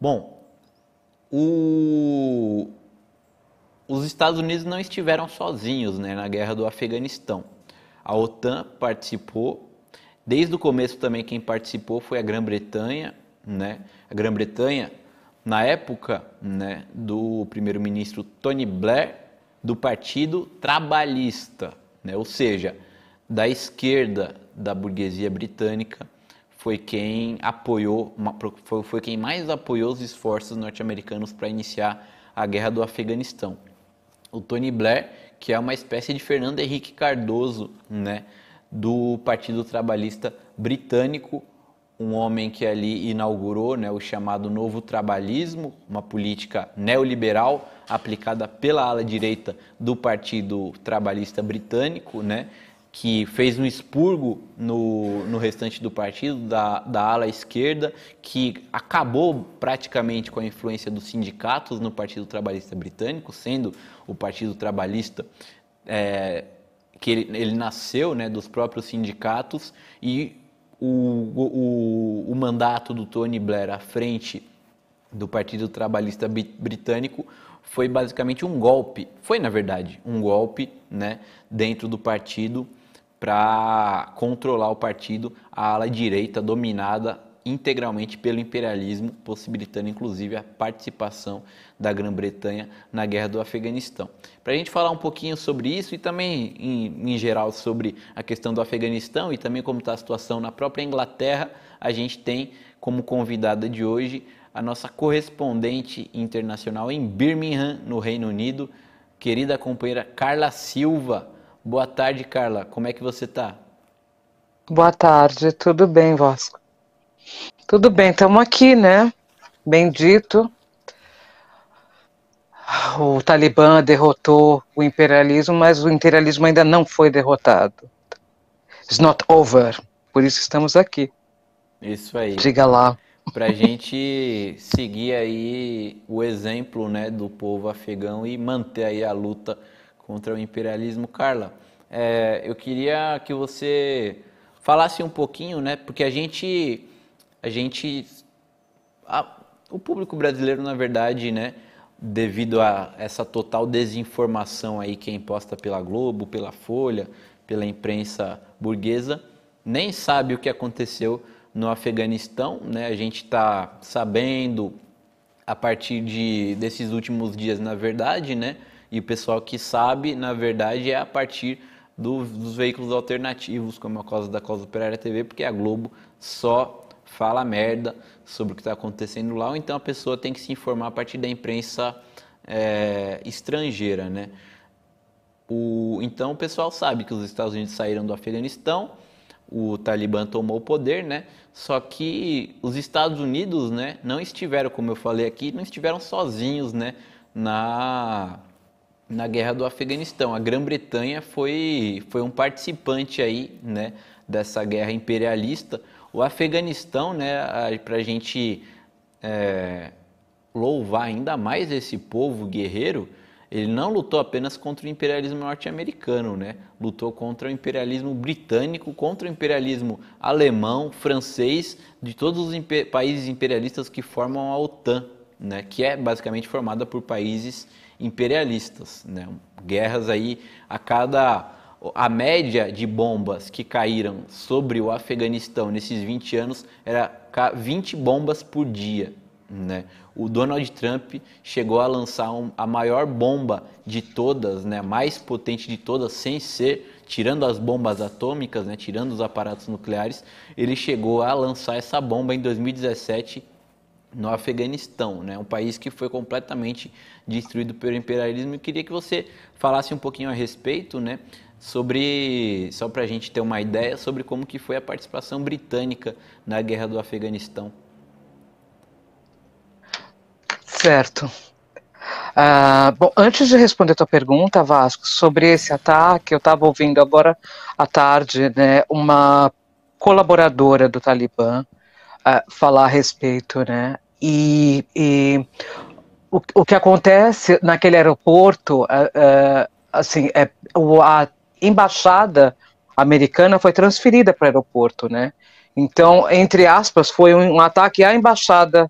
Bom, o- os Estados Unidos não estiveram sozinhos, né, na guerra do Afeganistão. A OTAN participou. Desde o começo também quem participou foi a Grã-Bretanha, né? A Grã-Bretanha, na época, né, do primeiro-ministro Tony Blair, do Partido Trabalhista, né? Ou seja, da esquerda da burguesia britânica, foi quem apoiou, foi quem mais apoiou os esforços norte-americanos para iniciar a guerra do Afeganistão. O Tony Blair, que é uma espécie de Fernando Henrique Cardoso, né, do Partido Trabalhista Britânico, um homem que ali inaugurou, né, o chamado Novo Trabalhismo, uma política neoliberal aplicada pela ala direita do Partido Trabalhista Britânico, né, que fez um expurgo no restante do partido, da ala esquerda, que acabou praticamente com a influência dos sindicatos no Partido Trabalhista Britânico, sendo o Partido Trabalhista que ele nasceu, né, dos próprios sindicatos, e o mandato do Tony Blair à frente do Partido Trabalhista Britânico foi basicamente um golpe, foi na verdade um golpe, né, dentro do partido para controlar o partido, a ala direita dominada integralmente pelo imperialismo, possibilitando inclusive a participação da Grã-Bretanha na guerra do Afeganistão. Para a gente falar um pouquinho sobre isso e também, em geral, sobre a questão do Afeganistão e também como está a situação na própria Inglaterra, a gente tem como convidada de hoje a nossa correspondente internacional em Birmingham, no Reino Unido, querida companheira Carla Silva. Boa tarde, Carla. Como é que você está? Boa tarde, tudo bem, Vasco? Tudo bem, estamos aqui, né? Bendito. O Talibã derrotou o imperialismo, mas o imperialismo ainda não foi derrotado. It's not over. Por isso estamos aqui. Isso aí. Diga lá. Para a gente seguir aí o exemplo, né, do povo afegão e manter aí a luta contra o imperialismo. Carla, eu queria que você falasse um pouquinho, né, porque a gente o público brasileiro, na verdade, né, devido a essa total desinformação aí que é imposta pela Globo, pela Folha, pela imprensa burguesa, nem sabe o que aconteceu no Afeganistão, né? A gente está sabendo a partir desses últimos dias, na verdade, né? E o pessoal que sabe, na verdade, é a partir dos veículos alternativos, como é o caso da Causa Operária TV, porque a Globo só fala merda sobre o que está acontecendo lá, ou então a pessoa tem que se informar a partir da imprensa estrangeira, né? Então o pessoal sabe que os Estados Unidos saíram do Afeganistão, o Talibã tomou o poder, né? Só que os Estados Unidos, né, não estiveram, como eu falei aqui, não estiveram sozinhos, né, na guerra do Afeganistão. A Grã-Bretanha foi um participante aí, né, dessa guerra imperialista. O Afeganistão, né, para a gente louvar ainda mais esse povo guerreiro, ele não lutou apenas contra o imperialismo norte-americano, né? Lutou contra o imperialismo britânico, contra o imperialismo alemão, francês, de todos os países imperialistas que formam a OTAN, né? Que é basicamente formada por países imperialistas, né? Guerras aí a média de bombas que caíram sobre o Afeganistão nesses 20 anos era 20 bombas por dia, né? O Donald Trump chegou a lançar a maior bomba de todas, né, a mais potente de todas, sem ser, tirando as bombas atômicas, né, tirando os aparatos nucleares, ele chegou a lançar essa bomba em 2017 no Afeganistão, né, um país que foi completamente destruído pelo imperialismo. Eu queria que você falasse um pouquinho a respeito, né, só para a gente ter uma ideia sobre como que foi a participação britânica na guerra do Afeganistão. Certo. Bom, antes de responder a tua pergunta, Vasco, sobre esse ataque, eu estava ouvindo agora à tarde, né, uma colaboradora do Talibã falar a respeito, né, e o que acontece naquele aeroporto, assim, a embaixada americana foi transferida para o aeroporto, né, então, entre aspas, foi um ataque à embaixada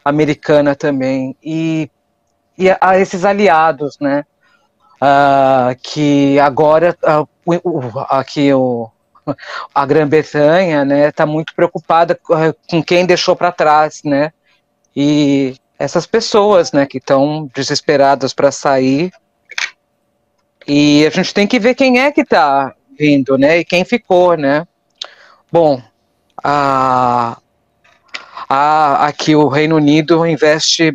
americana também, e a esses aliados, né, que agora aqui a Grã-Bretanha, né, está muito preocupada com quem deixou para trás, né, e essas pessoas, né, que estão desesperadas para sair, e a gente tem que ver quem é que está vindo, né, e quem ficou, né. Bom, aqui o Reino Unido investe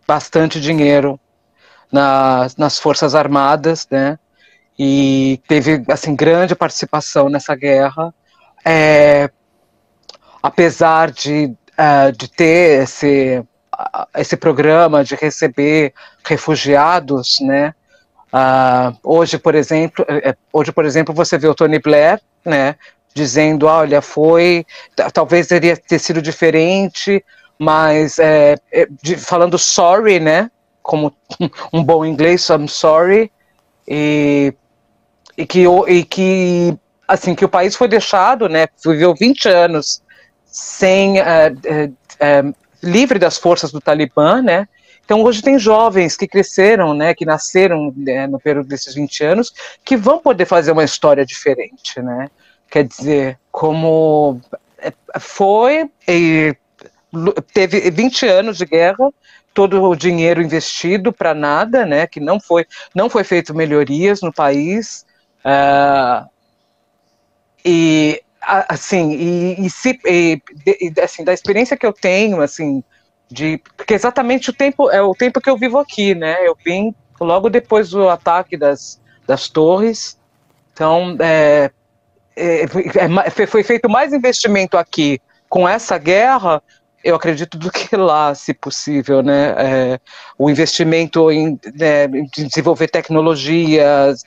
bastante dinheiro nas Forças Armadas, né, e teve, assim, grande participação nessa guerra, apesar de ter esse programa de receber refugiados, né, hoje, por exemplo, você vê o Tony Blair, né, dizendo, olha, talvez teria ter sido diferente, mas falando sorry, né, como um bom inglês, I'm sorry, e que assim, que o país foi deixado, né, viveu 20 anos sem livre das forças do Talibã, né. Então hoje tem jovens que cresceram, né, que nasceram, né, no período desses 20 anos, que vão poder fazer uma história diferente, né. Quer dizer, como foi e teve 20 anos de guerra, todo o dinheiro investido para nada, né, que não foi feito melhorias no país, e assim, assim, da experiência que eu tenho, assim, porque exatamente o tempo que eu vivo aqui, né, eu vim logo depois do ataque das torres, então foi feito mais investimento aqui com essa guerra, eu acredito, do que lá, se possível, né? O investimento em desenvolver tecnologias,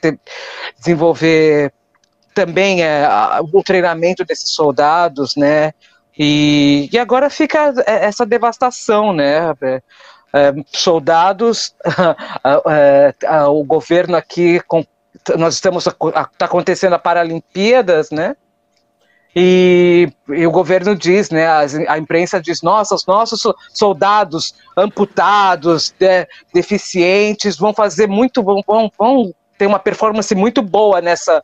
desenvolver também o treinamento desses soldados, né? E agora fica essa devastação, né? Soldados, o governo aqui, nós está acontecendo a Paralimpíadas, né? E o governo diz, né? A imprensa diz: nossa, os nossos soldados amputados, deficientes, vão fazer muito, vão ter uma performance muito boa nessa.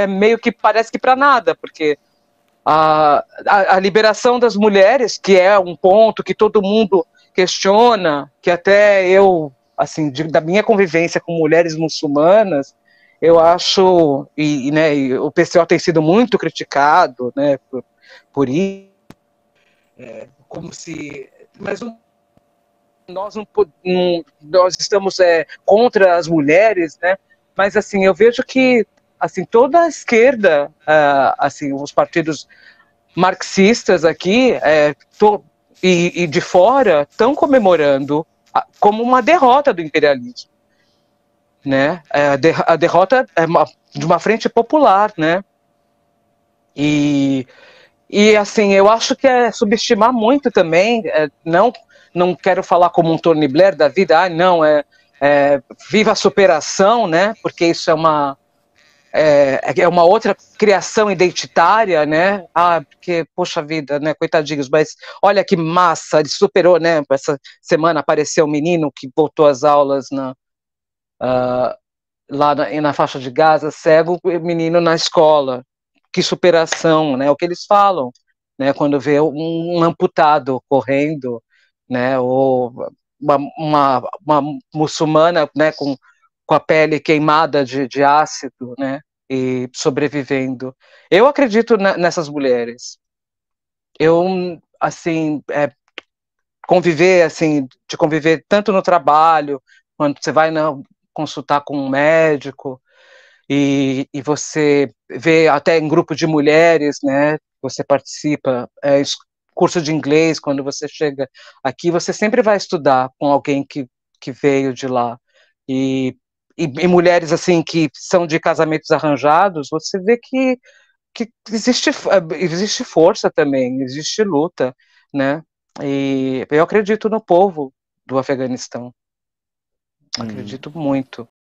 Meio que parece que para nada, porque a liberação das mulheres, que é um ponto que todo mundo questiona, que até eu, assim, da minha convivência com mulheres muçulmanas, eu acho, né, o PCO tem sido muito criticado, né, por isso, como se, mas nós nós estamos contra as mulheres, né, mas assim, eu vejo que assim, toda a esquerda, assim, os partidos marxistas aqui e de fora estão comemorando como uma derrota do imperialismo, né? A derrota de uma frente popular, né? E assim, eu acho que é subestimar muito também. Não quero falar como um Tony Blair da vida. Não, viva a superação, né? Porque isso é uma outra criação identitária, né? Porque, poxa vida, né? Coitadinhos, mas olha que massa, ele superou, né? Essa semana apareceu um menino que voltou às aulas lá na faixa de Gaza, cego, menino na escola. Que superação, né? O que eles falam, né? Quando vê um amputado correndo, né? Ou uma muçulmana, né? Com a pele queimada de ácido, né? E sobrevivendo. Eu acredito nessas mulheres. Eu, assim, de conviver tanto no trabalho, quando você vai consultar com um médico, e você vê até em grupo de mulheres, né? Você participa, curso de inglês, quando você chega aqui, você sempre vai estudar com alguém que veio de lá. E mulheres assim que são de casamentos arranjados, você vê que existe força também, existe luta, né? E eu acredito no povo do Afeganistão, acredito muito.